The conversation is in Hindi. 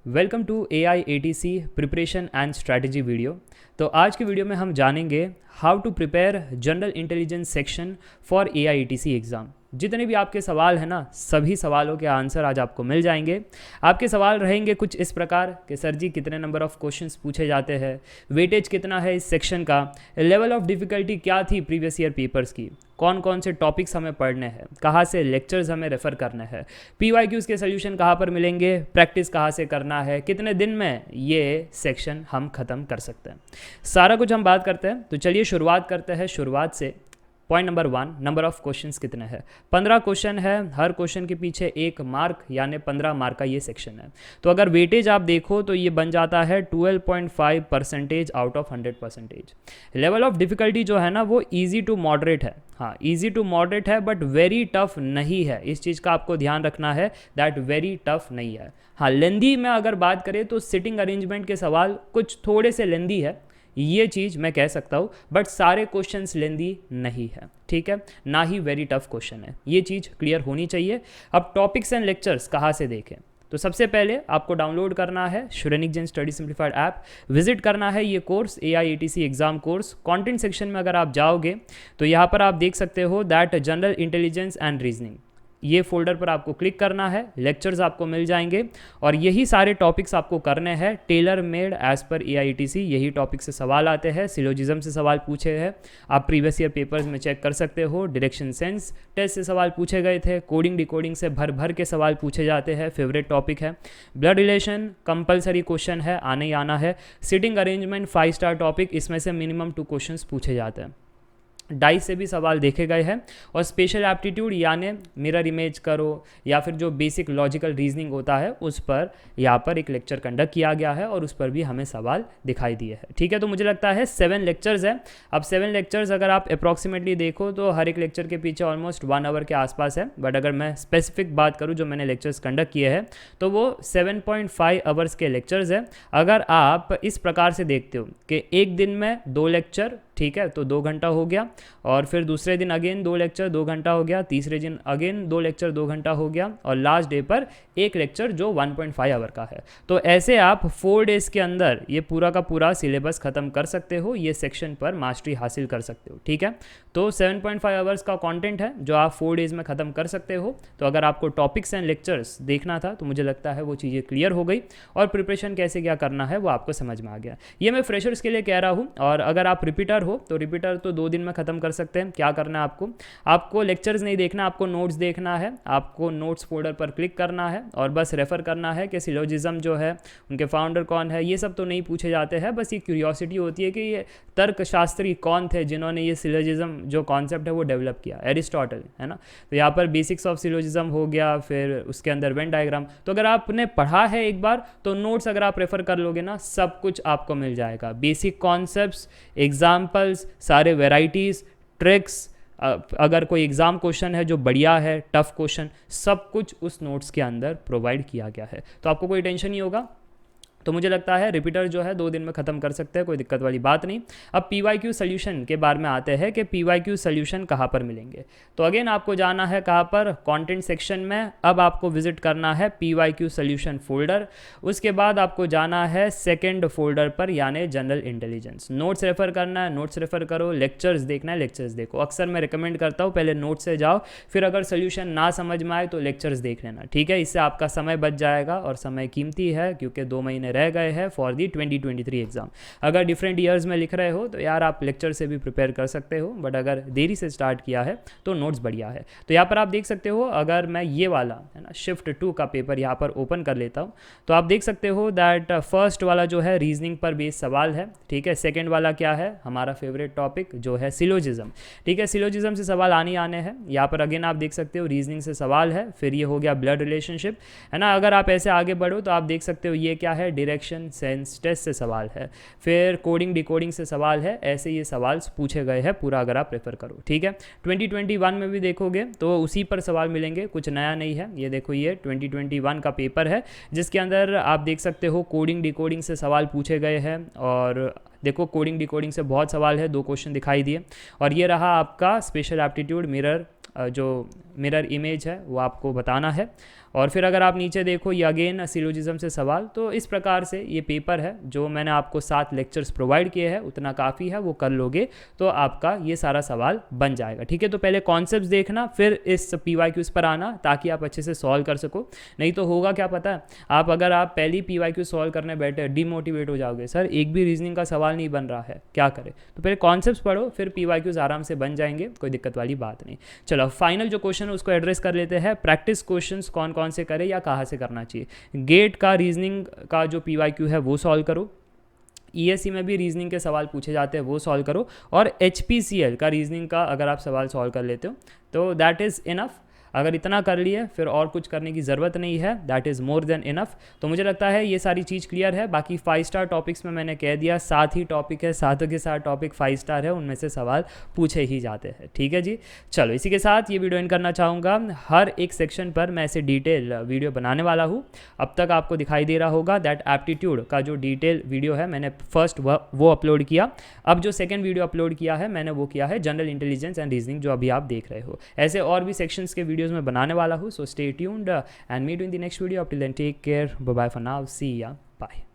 Welcome to AIATC preparation and strategy video. तो आज की वीडियो में हम जानेंगे how to prepare general intelligence section for AIATC exam. जितने भी आपके सवाल हैं ना, सभी सवालों के आंसर आज आपको मिल जाएंगे। आपके सवाल रहेंगे कुछ इस प्रकार कि सर जी कितने नंबर ऑफ़ क्वेश्चंस पूछे जाते हैं, वेटेज कितना है इस सेक्शन का, लेवल ऑफ डिफ़िकल्टी क्या थी प्रीवियस ईयर पेपर्स की, कौन कौन से टॉपिक्स हमें पढ़ने हैं, कहाँ से लेक्चर्स हमें रेफ़र करने हैं, PYQs के सोल्यूशन कहाँ पर मिलेंगे, प्रैक्टिस कहाँ से करना है, कितने दिन में ये सेक्शन हम ख़त्म कर सकते हैं, सारा कुछ हम बात करते हैं। तो चलिए शुरुआत करते हैं शुरुआत से। Point number 1, number of questions कितने हैं। 15 क्वेश्चन है, हर क्वेश्चन के पीछे 1 मार्क यानी 15 मार्क का ये सेक्शन है। तो अगर वेटेज आप देखो तो ये बन जाता है 12.5% out of 100%। Level of difficulty जो है ना वो ईजी टू मॉडरेट है। हाँ, ईजी टू मॉडरेट है बट वेरी टफ नहीं है। इस चीज़ का आपको ध्यान रखना है, दैट वेरी टफ नहीं है। हाँ, लेंदी में अगर बात करें तो सिटिंग अरेंजमेंट के सवाल कुछ थोड़े से लेंदी है, ये चीज़ मैं कह सकता हूँ, बट सारे क्वेश्चंस लेंदी नहीं है, ठीक है, ना ही वेरी टफ क्वेश्चन है। ये चीज़ क्लियर होनी चाहिए। अब टॉपिक्स एंड लेक्चर्स कहाँ से देखें, तो सबसे पहले आपको डाउनलोड करना है Shrenik Jain study simplified app, visit करना है ये course AIATC exam course. Content section में अगर आप जाओगे तो यहाँ पर आप देख सकते हो that general intelligence and reasoning, ये फोल्डर पर आपको क्लिक करना है, लेक्चर्स आपको मिल जाएंगे और यही सारे टॉपिक्स आपको करने हैं tailor made as per AIATC। यही टॉपिक से सवाल आते हैं, सिलोजिज्म से सवाल पूछे हैं, आप प्रीवियस ईयर पेपर्स में चेक कर सकते हो। डायरेक्शन सेंस टेस्ट से सवाल पूछे गए थे, कोडिंग डिकोडिंग से भर भर के सवाल पूछे जाते हैं, फेवरेट टॉपिक है। ब्लड रिलेशन कंपलसरी क्वेश्चन है, आने ही आना है। सिटिंग अरेंजमेंट 5 स्टार टॉपिक, इसमें से मिनिमम 2 क्वेश्चन पूछे जाते हैं। डाइस से भी सवाल देखे गए हैं और स्पेशल एप्टीट्यूड यानी मिरर इमेज करो या फिर जो बेसिक लॉजिकल रीजनिंग होता है उस पर यहाँ पर एक लेक्चर कंडक्ट किया गया है और उस पर भी हमें सवाल दिखाई दिए हैं, ठीक है। तो मुझे लगता है 7 लेक्चर्स है। अब 7 लेक्चर्स अगर आप अप्रॉक्सीमेटली देखो तो हर एक लेक्चर के पीछे ऑलमोस्ट 1 आवर के आसपास है, बट अगर मैं स्पेसिफिक बात करूँ जो मैंने लेक्चर्स कंडक्ट किए हैं तो वो 7.5 आवर्स के लेक्चर्स है। अगर आप इस प्रकार से देखते हो कि एक दिन में 2 लेक्चर, ठीक है, तो 2 घंटा हो गया, और फिर दूसरे दिन अगेन 2 लेक्चर 2 घंटा हो गया, तीसरे दिन अगेन 2 लेक्चर 2 घंटा हो गया, और लास्ट डे पर एक लेक्चर जो 1.5 आवर का है। तो ऐसे आप 4 डेज़ के अंदर ये पूरा का पूरा सिलेबस ख़त्म कर सकते हो, ये सेक्शन पर मास्टरी हासिल कर सकते हो, ठीक है। तो 7.5 आवर्स का कंटेंट है जो आप 4 डेज़ में ख़त्म कर सकते हो। तो अगर आपको टॉपिक्स एंड लेक्चर्स देखना था तो मुझे लगता है वो चीज़ें क्लियर हो गई और प्रिपरेशन कैसे क्या करना है वो आपको समझ में आ गया। ये मैं फ्रेशर्स के लिए कह रहा हूँ, और अगर आप रिपीटर हो तो रिपीटर तो 2 दिन में ख़त्म कर सकते हैं। क्या करना है आपको लेक्चर्स नहीं देखना, आपको नोट्स देखना है। आपको नोट्स फोल्डर पर क्लिक करना है और बस रेफ़र करना है कि सिलोजिज्म जो है उनके फाउंडर कौन है, ये सब तो नहीं पूछे जाते हैं। बस ये क्यूरियोसिटी होती है कि ये तर्कशास्त्री कौन थे जिन्होंने ये सिलोजिज्म जो कॉन्सेप्ट है वो डेवलप किया, एरिस्टोटल, है ना। तो यहाँ पर बेसिक्स ऑफ सिलोजिज्म हो गया, फिर उसके अंदर वेन डायग्राम। तो अगर आपने पढ़ा है एक बार तो नोट्स अगर आप रेफ़र कर लोगे ना, सब कुछ आपको मिल जाएगा। बेसिक कॉन्सेप्ट्स, एग्जाम्पल्स, सारे वेराइटीज़, ट्रिक्स, अगर कोई एग्ज़ाम क्वेश्चन है जो बढ़िया है, टफ क्वेश्चन, सब कुछ उस नोट्स के अंदर प्रोवाइड किया गया है। तो आपको कोई टेंशन नहीं होगा। तो मुझे लगता है रिपीटर जो है 2 दिन में ख़त्म कर सकते हैं, कोई दिक्कत वाली बात नहीं। अब PYQ सोल्यूशन के बारे में आते हैं कि PYQ सोल्यूशन कहाँ पर मिलेंगे। तो अगेन आपको जाना है कहाँ पर, कंटेंट सेक्शन में। अब आपको विजिट करना है PYQ सोल्यूशन फोल्डर, उसके बाद आपको जाना है सेकेंड फोल्डर पर यानी जनरल इंटेलिजेंस। नोट्स रेफ़र करना है, नोट्स रेफ़र करो, लेक्चर्स देखना है, लेक्चर्स देखो। अक्सर मैं रिकमेंड करता हूँ पहले नोट्स से जाओ, फिर अगर सोल्यूशन ना समझ में आए तो लेक्चर्स देख लेना, ठीक है। इससे आपका समय बच जाएगा और समय कीमती है क्योंकि 2 महीने रह गए हैं फॉर दी 2023 एग्जाम। अगर डिफरेंट ईयर्स में लिख रहे हो तो यार आप लेक्चर से भी प्रिपेयर कर सकते हो, बट अगर देरी से स्टार्ट किया है तो नोट्स बढ़िया है। तो यहाँ पर आप देख सकते हो, अगर मैं ये वाला है ना शिफ्ट 2 का पेपर यहाँ पर ओपन कर लेता हूँ तो आप देख सकते हो दैट फर्स्ट वाला जो है रीजनिंग पर बेस्ड सवाल है, ठीक है। सेकेंड वाला क्या है, हमारा फेवरेट टॉपिक जो है सिलोजिज्म, ठीक है। सिलोजिज्म से सवाल आने हैं। यहाँ पर अगेन आप देख सकते हो रीजनिंग से सवाल है, फिर ये हो गया ब्लड रिलेशनशिप, है ना। अगर आप ऐसे आगे बढ़ो तो आप देख सकते हो ये क्या है, डायरेक्शन सेंस टेस्ट से सवाल है, फिर कोडिंग डिकोडिंग से सवाल है। ऐसे ये सवाल पूछे गए हैं पूरा, अगर आप रेफर करो, ठीक है। 2021 में भी देखोगे तो उसी पर सवाल मिलेंगे, कुछ नया नहीं है। ये देखो ये 2021 का पेपर है जिसके अंदर आप देख सकते हो कोडिंग डिकोडिंग से सवाल पूछे गए हैं, और देखो कोडिंग डिकोडिंग से बहुत सवाल है, 2 क्वेश्चन दिखाई दिए। और ये रहा आपका स्पेशल एप्टीट्यूड मिरर जो मिरर इमेज है वो आपको बताना है। और फिर अगर आप नीचे देखो ये अगेन सिलोजिज्म से सवाल। तो इस प्रकार से ये पेपर है जो मैंने आपको 7 लेक्चर्स प्रोवाइड किए हैं, उतना काफ़ी है, वो कर लोगे तो आपका ये सारा सवाल बन जाएगा। ठीक है, तो पहले कॉन्सेप्ट्स देखना, फिर इस PYQs पर आना ताकि आप अच्छे से सॉल्व कर सको। नहीं तो होगा क्या पता है, अगर आप पहली PYQ सॉल्व करने बैठे डिमोटिवेट हो जाओगे, सर एक भी रीजनिंग का सवाल नहीं बन रहा है, क्या करें। तो पहले कॉन्सेप्ट्स पढ़ो, फिर PYQs आराम से बन जाएंगे, कोई दिक्कत वाली बात नहीं। चलो फाइनल जो क्वेश्चन है उसको एड्रेस कर लेते हैं। प्रैक्टिस क्वेश्चंस कौन कौन से करें या कहाँ से करना चाहिए। गेट का रीजनिंग का जो PYQ है वो सॉल्व करो, ESE में भी रीजनिंग के सवाल पूछे जाते हैं वो सॉल्व करो, और HPCL का रीजनिंग का अगर आप सवाल सॉल्व कर लेते हो तो दैट इज़ इनफ। अगर इतना कर लिए फिर और कुछ करने की ज़रूरत नहीं है, that is more than enough. तो मुझे लगता है ये सारी चीज़ क्लियर है। बाकी 5 स्टार टॉपिक्स में मैंने कह दिया 7 ही टॉपिक है, 7 के 7 टॉपिक 5 स्टार है, उनमें से सवाल पूछे ही जाते हैं। ठीक है जी, चलो इसी के साथ ये वीडियो एंड करना चाहूँगा। हर एक सेक्शन पर मैं ऐसे डिटेल वीडियो बनाने वाला हूँ। अब तक आपको दिखाई दे रहा होगा दैट एप्टीट्यूड का जो डिटेल वीडियो है मैंने फर्स्ट वो अपलोड किया। अब जो सेकेंड वीडियो अपलोड किया है मैंने वो किया है जनरल इंटेलिजेंस एंड रीजनिंग, जो अभी आप देख रहे हो। ऐसे और भी सेक्शंस के वीडियोज़ में बनाने वाला हूँ। So stay tuned and meet you in the next video. Up till then, take care. Bye bye for now. See ya. Bye.